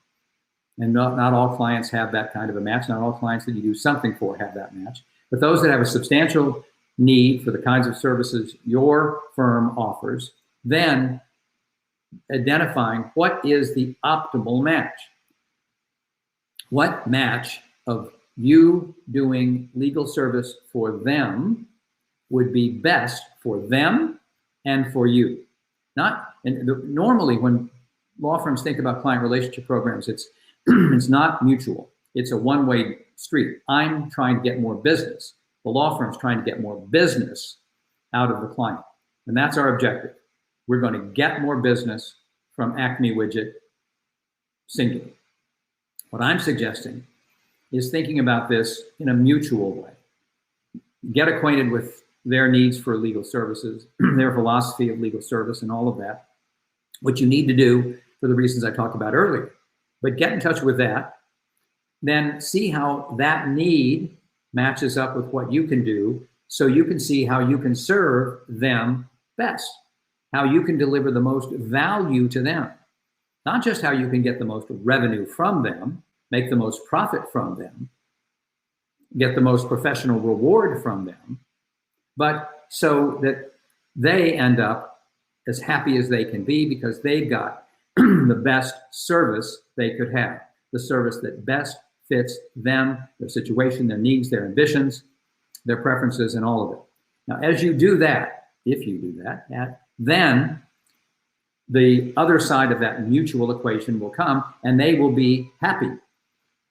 And not all clients have that kind of a match. Not all clients that you do something for have that match. But those that have a substantial need for the kinds of services your firm offers, then identifying what is the optimal match. What match of you doing legal service for them would be best for them and for you. Normally when law firms think about client relationship programs, it's not mutual. It's a one-way street. I'm trying to get more business. The law firm's trying to get more business out of the client. And that's our objective. We're going to get more business from Acme Widget singular. What I'm suggesting is thinking about this in a mutual way. Get acquainted with their needs for legal services, their philosophy of legal service and all of that, what you need to do for the reasons I talked about earlier. But get in touch with that, then see how that need matches up with what you can do so you can see how you can serve them best, how you can deliver the most value to them, not just how you can get the most revenue from them, make the most profit from them, get the most professional reward from them, but so that they end up as happy as they can be because they've got the best service they could have, the service that best fits them, their situation, their needs, their ambitions, their preferences, and all of it. Now, as you do that, if you do that, then the other side of that mutual equation will come, and they will be happy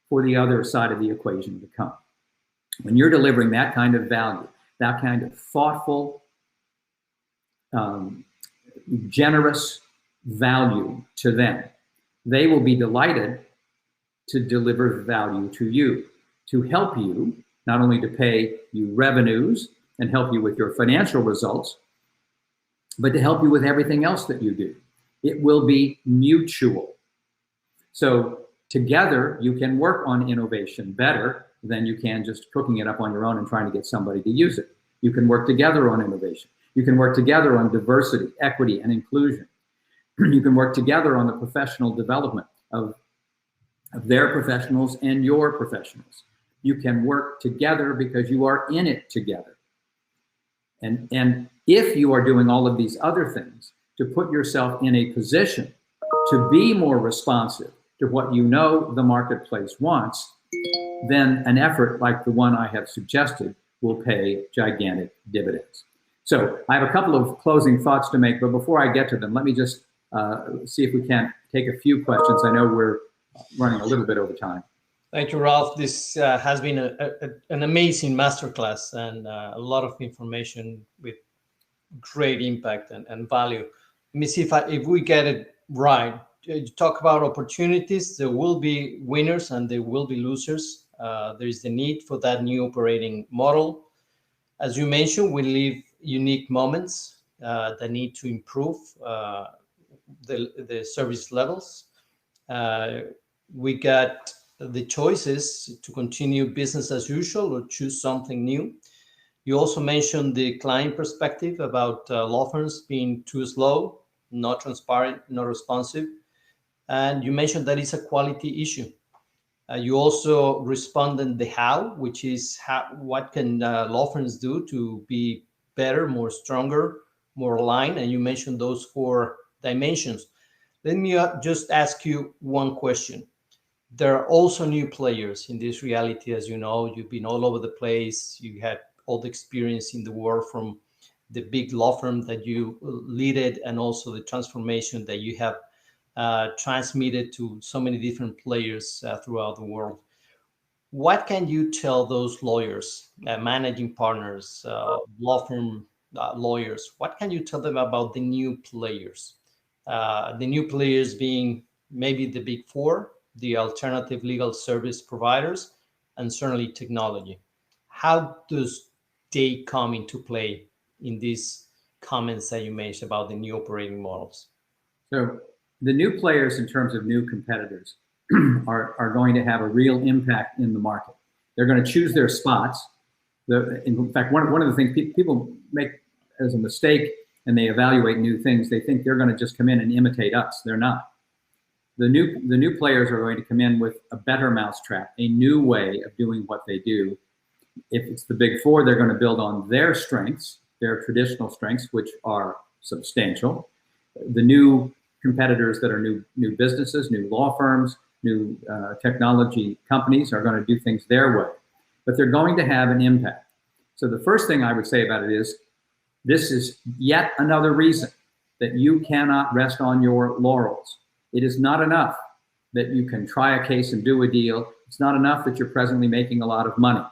for the other side of the equation to come. When you're delivering that kind of value, that kind of thoughtful, generous value to them, they will be delighted to deliver value to you, to help you, not only to pay you revenues and help you with your financial results, but to help you with everything else that you do. It will be mutual. So together you can work on innovation better than you can just cooking it up on your own and trying to get somebody to use it. You can work together on innovation. You can work together on diversity, equity, and inclusion. You can work together on the professional development of their professionals and your professionals. You can work together because you are in it together. And if you are doing all of these other things to put yourself in a position to be more responsive to what you know the marketplace wants, then an effort like the one I have suggested will pay gigantic dividends. So I have a couple of closing thoughts to make, but before I get to them, let me just see if we can take a few questions. I know we're running a little bit over time. Thank you, Ralph. This has been an amazing masterclass and a lot of information with great impact and value. Let me see if we get it right. You talk about opportunities. There will be winners and there will be losers. There is the need for that new operating model. As you mentioned, we live unique moments that need to improve the service levels. We got the choices to continue business as usual or choose something new. You also mentioned the client perspective about law firms being too slow, not transparent, not responsive. And you mentioned that it's a quality issue. You also responded the how, which is what can law firms do to be better, more stronger, more aligned, and you mentioned those 4 dimensions. Let me just ask you one question. There are also new players in this reality, as you know. You've been all over the place. You had all the experience in the world from the big law firm that you leaded, and also the transformation that you have transmitted to so many different players throughout the world. What can you tell those lawyers, managing partners, law firm lawyers? What can you tell them about the new players? The new players being maybe the big 4, the alternative legal service providers, and certainly technology. How does they come into play in these comments that you made about the new operating models? So the new players, in terms of new competitors, are going to have a real impact in the market. They're going to choose their spots. In fact, one of the things people make as a mistake, and they evaluate new things, they think they're going to just come in and imitate us. They're not. The new players are going to come in with a better mousetrap, a new way of doing what they do. If it's the big 4, they're going to build on their strengths, their traditional strengths, which are substantial. The new competitors that are new businesses, new law firms, new technology companies are going to do things their way, but they're going to have an impact. So the first thing I would say about it is, this is yet another reason that you cannot rest on your laurels. It is not enough that you can try a case and do a deal. It's not enough that you're presently making a lot of money.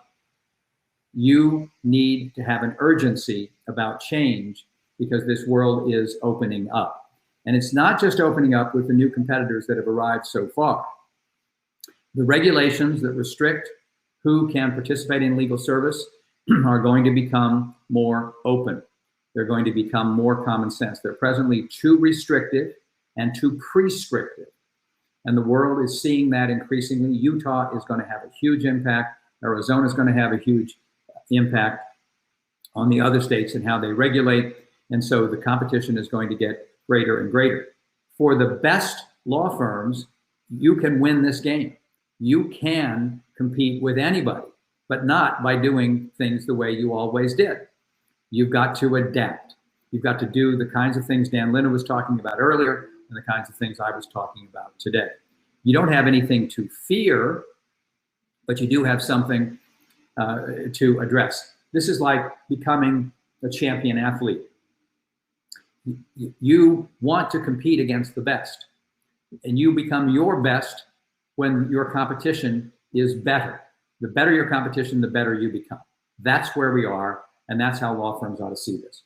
You need to have an urgency about change, because this world is opening up. And it's not just opening up with the new competitors that have arrived so far. The regulations that restrict who can participate in legal service are going to become more open. They're going to become more common sense. They're presently too restrictive and too prescriptive. And the world is seeing that increasingly. Utah is going to have a huge impact. Arizona is going to have a huge impact on the other states and how they regulate. And so the competition is going to get greater and greater. For the best law firms, you can win this game. You can compete with anybody, but not by doing things the way you always did. You've got to adapt. You've got to do the kinds of things Dan Lina was talking about earlier, and the kinds of things I was talking about today. You don't have anything to fear, but you do have something to address. This is like becoming a champion athlete. You want to compete against the best, and you become your best when your competition is better. The better your competition, the better you become. That's where we are, and that's how law firms ought to see this.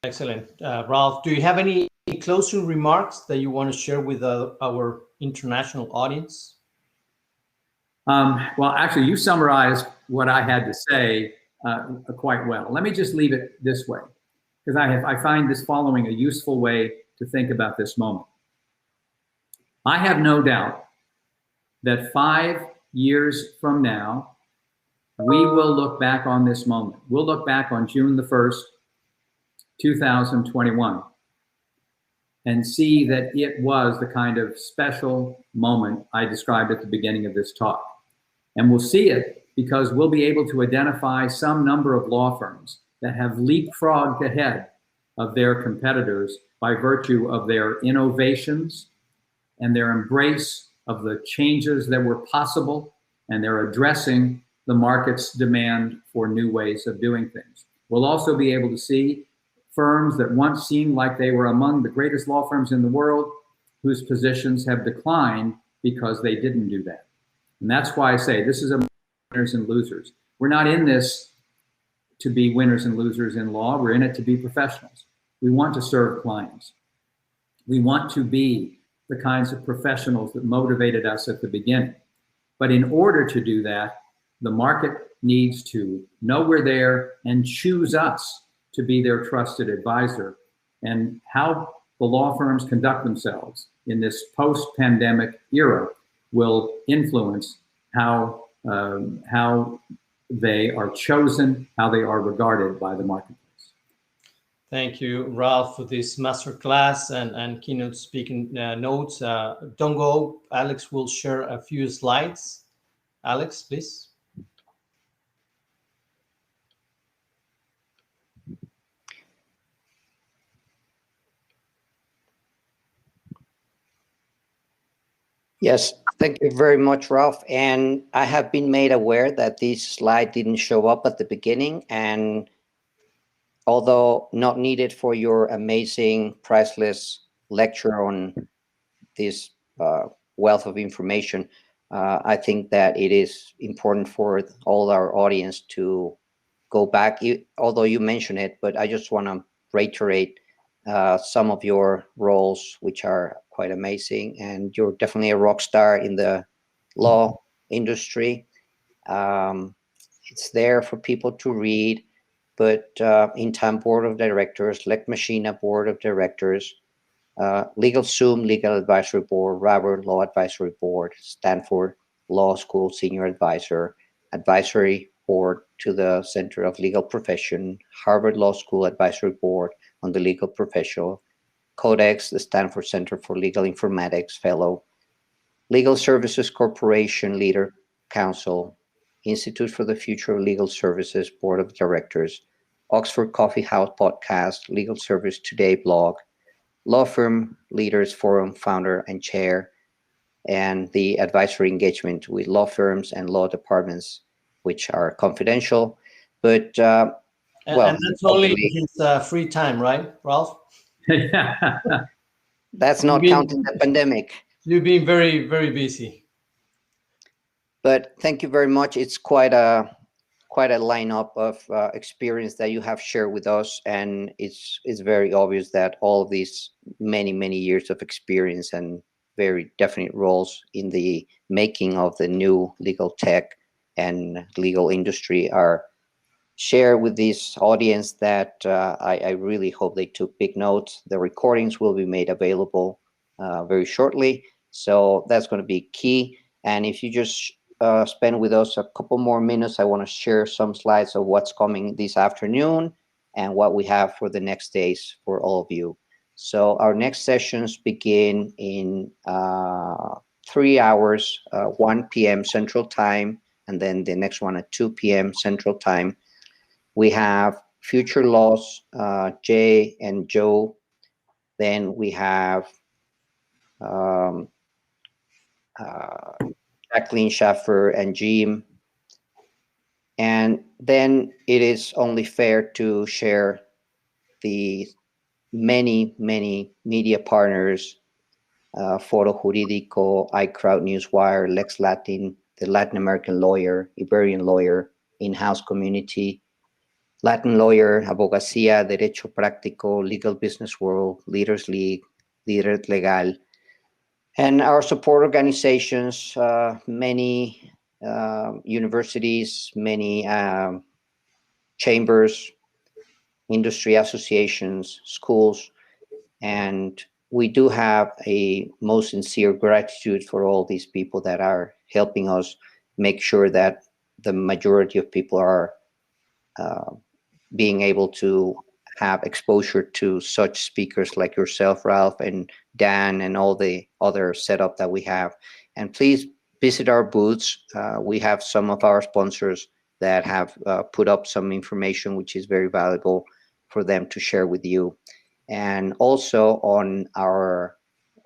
Excellent. Ralph, do you have any closing remarks that you want to share with our international audience? Well, actually, you summarized what I had to say quite well. Let me just leave it this way, because I find this following a useful way to think about this moment. I have no doubt that 5 years from now, we will look back on this moment. We'll look back on June the 1st, 2021, and see that it was the kind of special moment I described at the beginning of this talk. And we'll see it because we'll be able to identify some number of law firms that have leapfrogged ahead of their competitors by virtue of their innovations and their embrace of the changes that were possible, and they're addressing the market's demand for new ways of doing things. We'll also be able to see firms that once seemed like they were among the greatest law firms in the world, whose positions have declined because they didn't do that. And that's why I say this is a winners and losers. We're not in this to be winners and losers in law. We're in it to be professionals. We want to serve clients. We want to be the kinds of professionals that motivated us at the beginning. But in order to do that, the market needs to know we're there and choose us to be their trusted advisor. And how the law firms conduct themselves in this post-pandemic era will influence how they are chosen, how they are regarded by the marketplace. Thank you, Ralph, for this masterclass and keynote speaking notes. Don't go. Alex will share a few slides. Alex, please. Yes, thank you very much, Ralph. And I have been made aware that this slide didn't show up at the beginning. And although not needed for your amazing, priceless lecture on this wealth of information, I think that it is important for all our audience to go back, although you mentioned it, but I just want to reiterate some of your roles, which are quite amazing. And you're definitely a rock star in the law industry. It's there for people to read, but in-time board of directors, Lec Machina board of directors, LegalZoom, Legal Advisory Board, Robert Law Advisory Board, Stanford Law School Senior Advisor, Advisory Board to the Center of Legal Profession, Harvard Law School Advisory Board on the Legal Professional, Codex, the Stanford Center for Legal Informatics Fellow, Legal Services Corporation Leader Council, Institute for the Future of Legal Services Board of Directors, Oxford Coffee House Podcast, Legal Service Today blog, Law Firm Leaders Forum founder and chair, and the advisory engagement with law firms and law departments, which are confidential. But well, and that's only his free time, right, Ralph? That's not counting the pandemic. You've been very, very busy. But thank you very much. It's quite a lineup of experience that you have shared with us, and it's very obvious that all of these many years of experience and very definite roles in the making of the new legal tech and legal industry are shared with this audience that I really hope they took big notes. The recordings will be made available very shortly, so that's going to be key. And if you just spend with us a couple more minutes, I want to share some slides of what's coming this afternoon and what we have for the next days for all of you. So our next sessions begin in 3 hours, 1 p.m. Central Time, and then the next one at 2 p.m. Central Time. We have Future Laws, Jay and Joe. Then we have Jacqueline Schaffer and Jim. And then it is only fair to share the many media partners, Foro Jurídico, iCrowd Newswire, Lex Latin, the Latin American lawyer, Iberian lawyer, Inhouse community, Latin lawyer, Abogacía, Derecho Práctico, Legal Business World, Leaders League, Líder Legal, and our support organizations, many universities, many chambers, industry associations, schools, and we do have a most sincere gratitude for all these people that are helping us make sure that the majority of people are being able to have exposure to such speakers like yourself, Ralph, and Dan, and all the other setup that we have. And please visit our booths. We have some of our sponsors that have put up some information which is very valuable for them to share with you. And also on our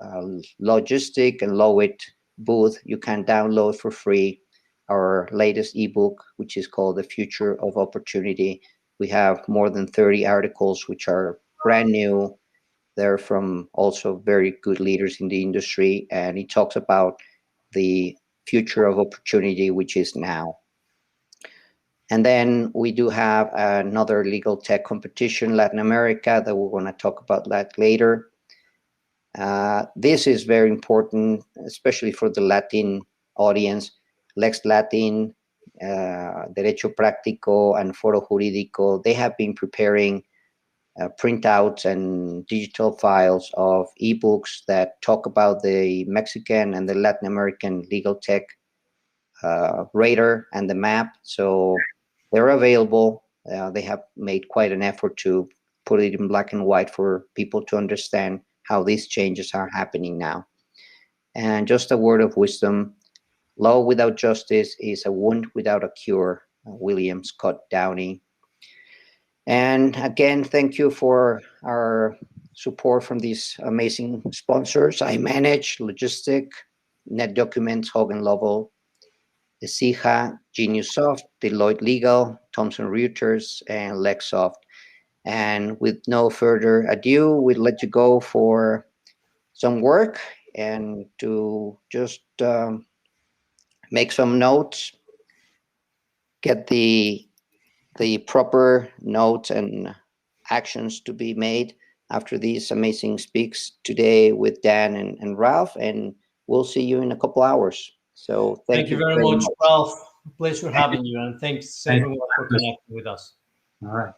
Logistic and Lowit booth, you can download for free our latest ebook, which is called The Future of Opportunity. We have more than 30 articles which are brand new. They're from also very good leaders in the industry, and it talks about the future of opportunity, which is now. And then we do have another legal tech competition, Latin America, that we're going to talk about that later. This is very important, especially for the Latin audience. Lex Latin, Derecho Práctico, and Foro Jurídico, they have been preparing printouts and digital files of ebooks that talk about the Mexican and the Latin American legal tech radar and the map. So they're available. They have made quite an effort to put it in black and white for people to understand how these changes are happening now. And just a word of wisdom, law without justice is a wound without a cure. William Scott Downey. And again, thank you for our support from these amazing sponsors. I manage Logistic, Net Documents, Hogan Lovel, Esija, Geniusoft, Deloitte Legal, Thomson Reuters, and Lexsoft. And with no further ado, we'll let you go for some work and to just make some notes, get the proper notes and actions to be made after these amazing speaks today with Dan and Ralph, and we'll see you in a couple hours. So thank you very much, Ralph. Pleasure having you, and thanks everyone for connecting with us. All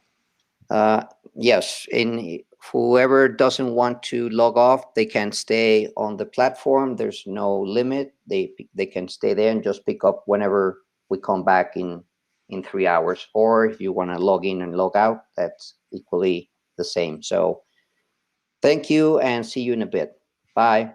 right. Yes, and whoever doesn't want to log off, they can stay on the platform. There's no limit. They can stay there and just pick up whenever we come back in 3 hours. Or if you want to log in and log out, that's equally the same. So thank you and see you in a bit. Bye.